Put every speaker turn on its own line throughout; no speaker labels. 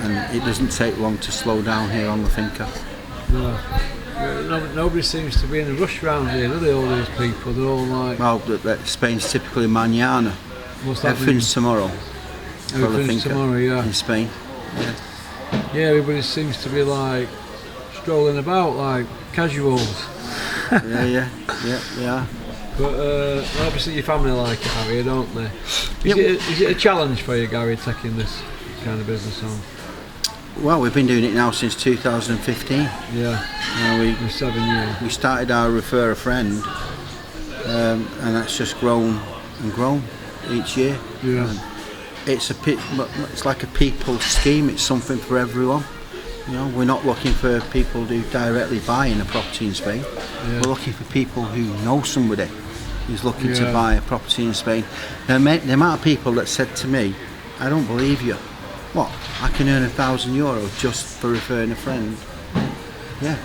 and it doesn't take long to slow down here on the Finca.
No, nobody seems to be in a rush round here, do they, all these people? They're all like...
Well, Spain's typically mañana.
What's that
Everything's tomorrow.
Everything's tomorrow, yeah.
In Spain.
Yeah, everybody seems to be like strolling about like casuals.
Yeah.
But obviously your family like it out here, don't they? Is it a challenge for you, Gary, taking this kind of business on?
Well, we've been doing it now since 2015.
Yeah.
We
7 years.
We started our Refer a Friend, and that's just grown and grown each year.
Yeah.
And it's like a people scheme. It's something for everyone. You know, we're not looking for people who directly buying a property in Spain.
Yeah.
We're looking for people who know somebody who's looking to buy a property in Spain. Now, the amount of people that said to me, "I don't believe you. What? I can earn €1,000 just for referring a friend." Yeah.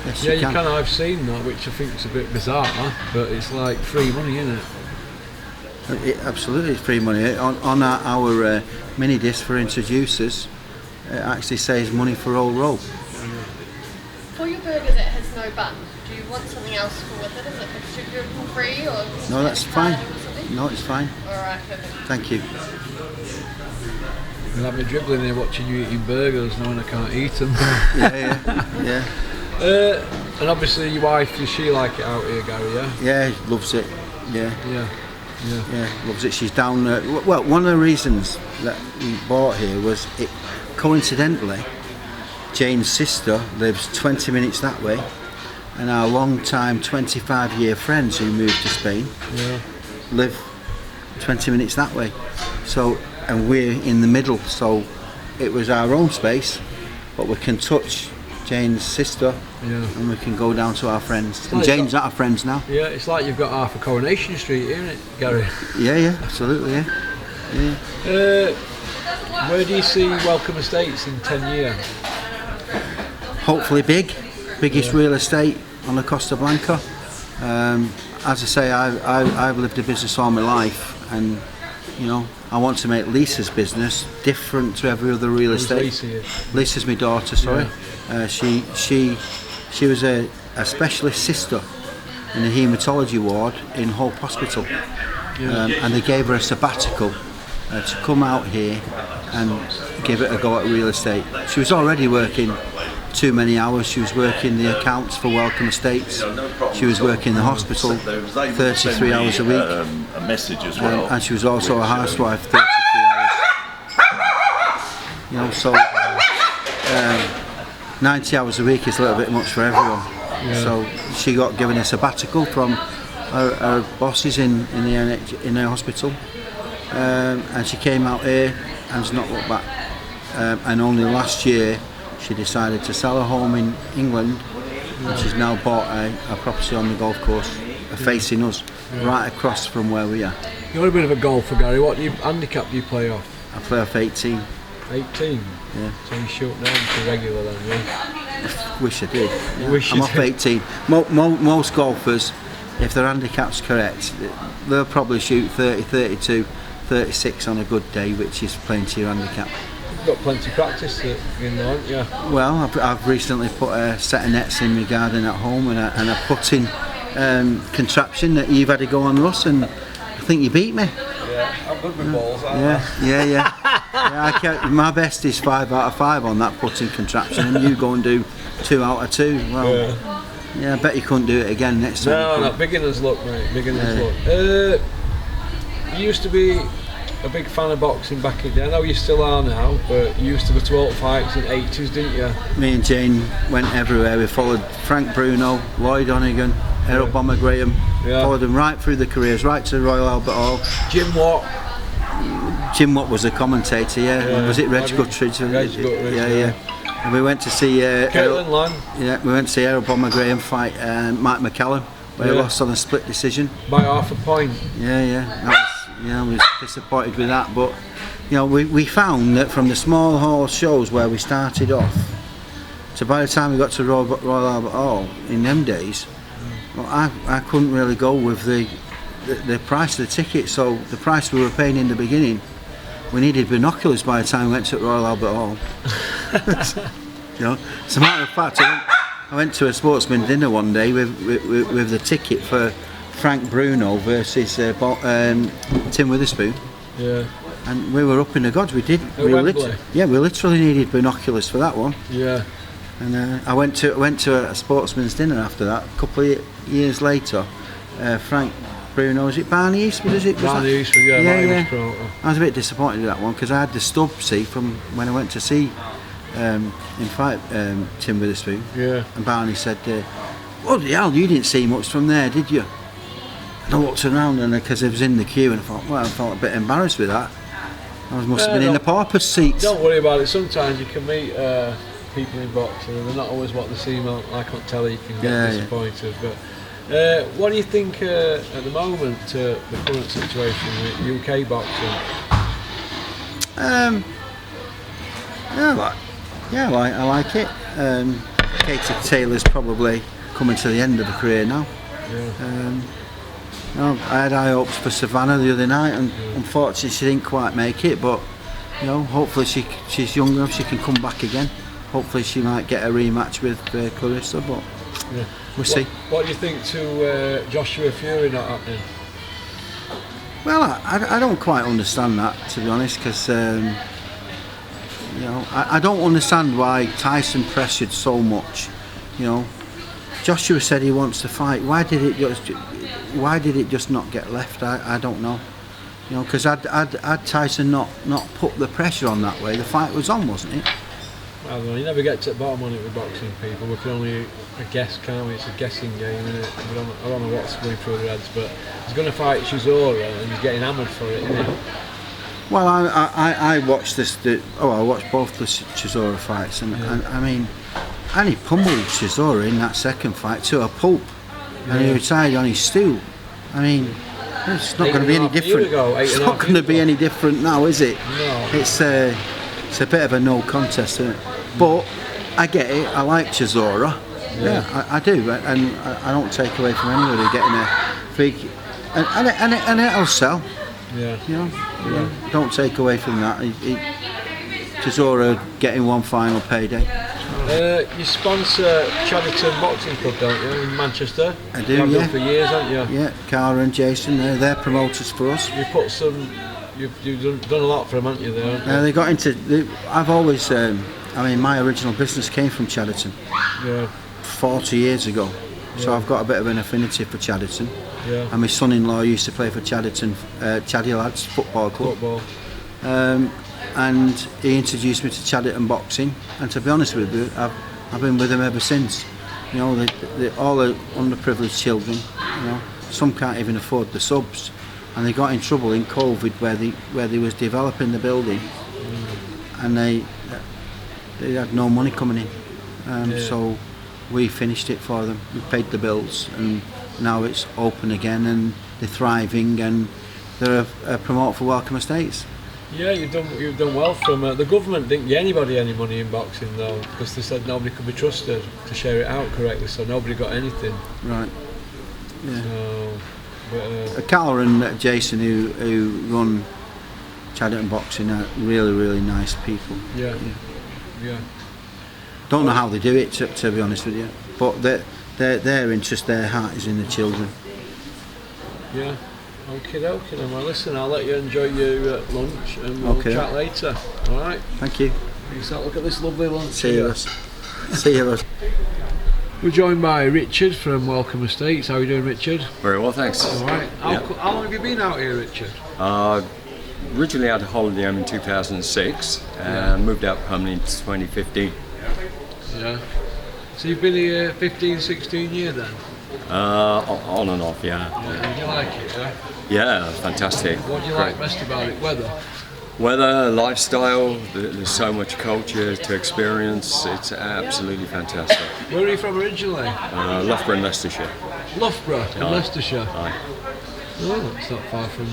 Yes,
Yeah,
you can.
I've seen that, which I think is a bit bizarre, but it's like free money, isn't it?
Absolutely, it's free money. On our mini disc for introducers, it actually says money for all roll.
For your burger that has no bun, do you want something else with it? Is it extra gluten free or?
No, that's fine. No, it's fine.
Alright, perfect.
Thank you.
You'll have me dribbling here watching you eating burgers knowing I can't eat them.
Yeah.
And obviously your wife, does she like it out here, Gary, yeah?
Yeah, loves it. Yeah, loves it. She's down there. Well, one of the reasons that we bought here was it coincidentally, Jane's sister lives 20 minutes that way, and our long-time 25-year friends who moved to Spain live 20 minutes that way. So, and we're in the middle, so it was our own space, but we can touch Jane's sister and we can go down to our friends. And Jane's at our friends now.
Yeah, it's like you've got half a Coronation Street here, isn't it, Gary?
Yeah, absolutely, yeah.
Where do you see Welcome Estates in 10 years?
Hopefully biggest real estate on the Costa Blanca. As I say, I've lived a business all my life, and you know, I want to make Lisa's business different to every other real estate. Lisa's my daughter, sorry. She was a specialist sister in a haematology ward in Hope Hospital, and they gave her a sabbatical to come out here and give it a go at real estate. She was already working too many hours. She was working the accounts for Welcome Estates. She was working the hospital 33 hours a week.
A message as well.
And she was also a housewife 33 hours. You know, so 90 hours a week is a little bit much for everyone. So she got given a sabbatical from her bosses in the hospital, and she came out here and has not looked back. And only last year she decided to sell her home in England, and she's now bought a property on the golf course facing us, right across from where we are.
You're a bit of a golfer, Gary. What handicap do you play off?
I play off 18.
18?
Yeah.
So you shoot down to regular then, yeah?
Wish I did. Yeah.
Wish
I'm
you
off
did.
18. Most golfers, if their handicap's correct, they'll probably shoot 30, 32, 36 on a good day, which is playing to your handicap.
You've got plenty of practice in there, haven't you?
Well, I've recently put a set of nets in my garden at home and a putting contraption that you've had to go on, Russ, and I think you beat me.
Yeah, I'm good with balls, aren't
Yeah. My best is 5 out of 5 on that putting contraption, and you go and do 2 out of 2. Well, I bet you couldn't do it again next time.
No, beginner's luck, mate. Beginner's luck. You used to be a big fan of boxing back in the day. I know you still are now, but you used to go to all fights in the 80s, didn't you?
Me and Jane went everywhere. We followed Frank Bruno, Lloyd Onigan, Errol Bomber Graham. Followed them right through the careers, right to Royal Albert Hall.
Jim Watt.
Jim Watt was a commentator, Was it Reg Guttridge?
Reg Guttridge,
yeah. And we went to see
Caitlin Lang.
Yeah, we went to see Errol Bomber Graham fight Mike McCallum, where he lost on a split decision.
By half a point.
Yeah. I was disappointed with that, but you know, we found that from the small hall shows where we started off to by the time we got to Royal Albert Hall in them days, well, I couldn't really go with the price of the ticket. So the price we were paying in the beginning we needed binoculars by the time we went to Royal Albert Hall. You know, as a matter of fact, I went to a sportsman dinner one day with the ticket for Frank Bruno versus Tim Witherspoon.
Yeah.
And we were up in the gods. We
Wembley?
We literally needed binoculars for that one.
Yeah.
And I went to a sportsman's dinner after that. A couple of years later, Frank Bruno, was it Barney Eastwood?
Barney Eastwood, yeah.
Yeah. I was a bit disappointed with that one because I had the stub from when I went to see Tim Witherspoon.
Yeah.
And Barney said, "Oh, hell, you didn't see much from there, did you?" And I looked around and because I was in the queue and I felt a bit embarrassed with that. I must have been in the pauper's seats.
Don't worry about it. Sometimes you can meet people in boxing and they're not always what they seem like on telly. You can get disappointed. Yeah. But what do you think at the moment, the current situation with UK boxing?
I like it. Katie Taylor's probably coming to the end of her career now.
Yeah.
I had high hopes for Savannah the other night, and unfortunately she didn't quite make it. But hopefully she's young enough, she can come back again. Hopefully she might get a rematch with Clarissa, but we'll see.
What do you think to Joshua Fury not happening?
Well, I don't quite understand that, to be honest, because I don't understand why Tyson pressured so much. Joshua said he wants to fight. Why did it just not get left? I don't know. Because had Tyson not put the pressure on that way, the fight was on, wasn't it?
I don't know. You never get to the bottom on it with boxing people. We can only guess, can't we? It's a guessing game, isn't it? I don't know what's going through their heads, but he's going to fight Chisora and he's getting hammered for it, isn't he?
Well, I watched I watched both the Chisora fights, and I mean, and he pummeled Chisora in that second fight to a pulp, and he retired on his stool. I mean, it's not going to be any different. It's not going to be any different now, is it?
No.
It's a bit of a no contest, isn't it? But I get it. I like Chisora. Yeah, I do, and I don't take away from anybody getting a freak, and it'll sell.
Yeah.
Don't take away from that. Chisora getting one final payday.
You sponsor Chadderton Boxing Club, don't you, in Manchester?
I do,
You've done for years, haven't you?
Yeah, Cara and Jason, they're promoters for us.
You've done a lot for them, haven't you? There.
They got into. I've always. My original business came from Chadderton.
Yeah.
40 years ago. So I've got a bit of an affinity for Chadderton.
Yeah.
And my son-in-law used to play for Chadderton, Chaddy Lads Football Club. And he introduced me to Chadderton boxing, and to be honest with you, I've been with him ever since. All the underprivileged children, some can't even afford the subs, and they got in trouble in COVID where they was developing the building, and they had no money coming in, so we finished it for them. We paid the bills, and now it's open again, and they're thriving, and they're a promoter for Welcome Estates.
Yeah, you've done well from the government. Didn't give anybody any money in boxing though, because they said nobody could be trusted to share it out correctly, so nobody got anything.
Right. Yeah.
So,
Carl and Jason, who run Chadderton Boxing, are really, really nice people.
Yeah.
Don't know how they do it, to be honest with you, but their interest, their heart is in the children.
Yeah. Okay, then. Well, listen, I'll let you enjoy your lunch, and we'll chat later. All right.
Thank you.
Look at this lovely lunch.
See you.
We're joined by Richard from Welcome Estates. How are you doing, Richard?
Very well, thanks.
All right. How long have you been out here, Richard?
Originally out of holiday home in 2006 and moved out permanently in 2015.
Yeah. So you've been here 15, 16 years then?
On and off, yeah.
Do you like it, yeah?
Yeah, fantastic.
What do you like best about it?
Weather, lifestyle, there's so much culture to experience, it's absolutely fantastic.
Where are you from originally?
Loughborough in Leicestershire.
Loughborough in Leicestershire?
Aye.
Oh, that's not far from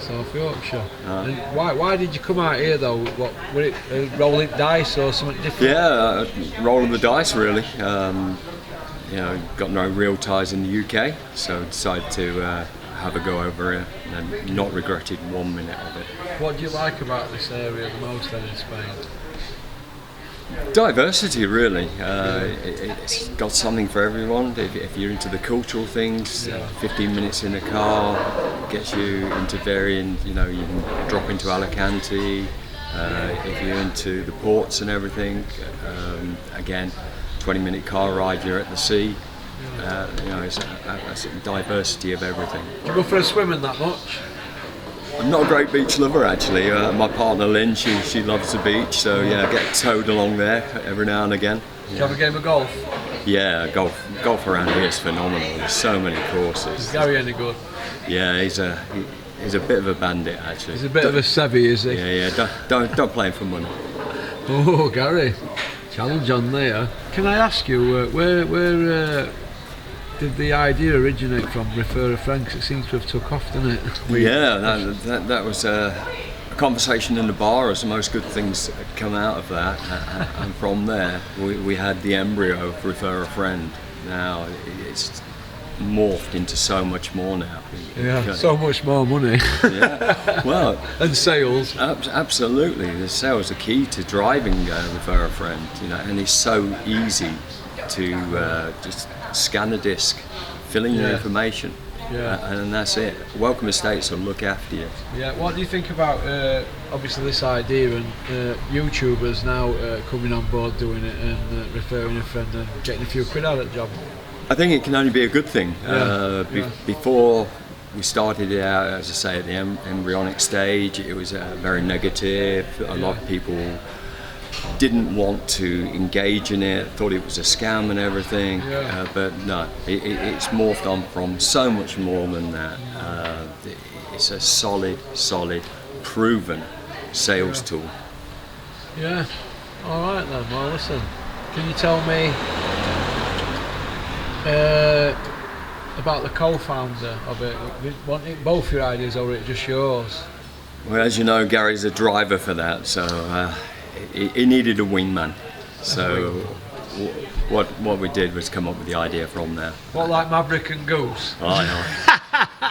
South Yorkshire. And why did you come out here though? What, were it rolling dice or something different?
Yeah, rolling the dice really. Got no real ties in the UK, so decided to have a go over here and not regretted 1 minute of it.
What do you like about this area the most then in Spain?
Diversity, really. It's got something for everyone. If you're into the cultural things, 15 minutes in a car gets you into varying, you can drop into Alicante. If you're into the ports and everything, again, 20-minute car ride, you're at the sea. It's a diversity of everything.
Do you go for a swim in that much?
I'm not a great beach lover, actually. My partner Lynn, she loves the beach, so yeah, I get towed along there every now and again.
Do you have a game of golf?
Yeah, golf around here is phenomenal. There's so many courses.
Is Gary any good?
Yeah, he's a bit of a bandit, actually.
He's a bit of a savvy, is he?
Yeah. Don't play him for money.
Oh, Gary, challenge on there. Can I ask you where did the idea originate from? Refer a friend, 'cause it seems to have took off, doesn't it?
Yeah, that was a conversation in the bar. As the most good things come out of that, and from there we had the embryo of Refer a Friend. Now it's morphed into so much more now.
Yeah, so much more money.
Yeah, well,
and sales.
Absolutely, the sales are key to driving Refer a Friend. And it's so easy to just scan a disc, fill in your information, and that's it. Welcome Estates will look after you.
Yeah. What do you think about obviously this idea and YouTubers now coming on board doing it and referring a friend and getting a few quid out of the job?
I think it can only be a good thing. Before we started it out, as I say, at the embryonic stage, it was very negative. A lot of people didn't want to engage in it, thought it was a scam and everything, but no, it's morphed on from so much more than that. It's a solid, proven sales tool.
Yeah, alright then, well listen, can you tell me about the co-founder of it? Want it both your ideas or it just yours?
Well, as you know, Gary's a driver for that, so he needed a wingman. So what we did was come up with the idea from there.
What, like Maverick and Goose?
I know.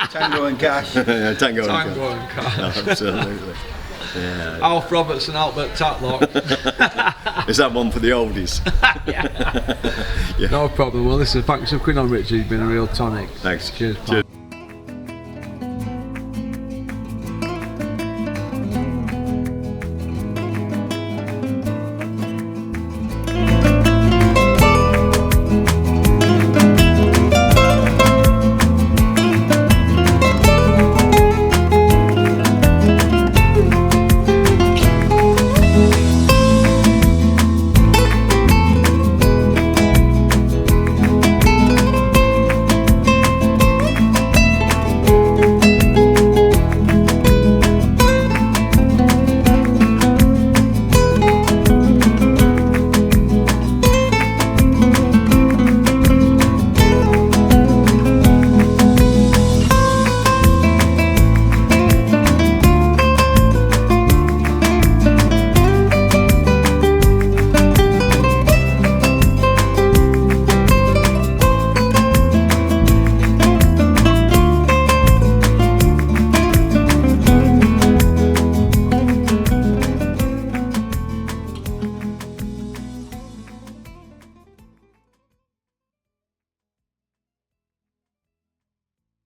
Tango and Cash.
Yeah, Tango
and Cash.
Absolutely. Yeah.
Alf Roberts and Albert Tatlock.
Is that one for the oldies?
Yeah. No problem. Well, listen, thanks for coming on, Richard. You've been a real tonic.
Thanks.
Cheers, pal.
Cheers.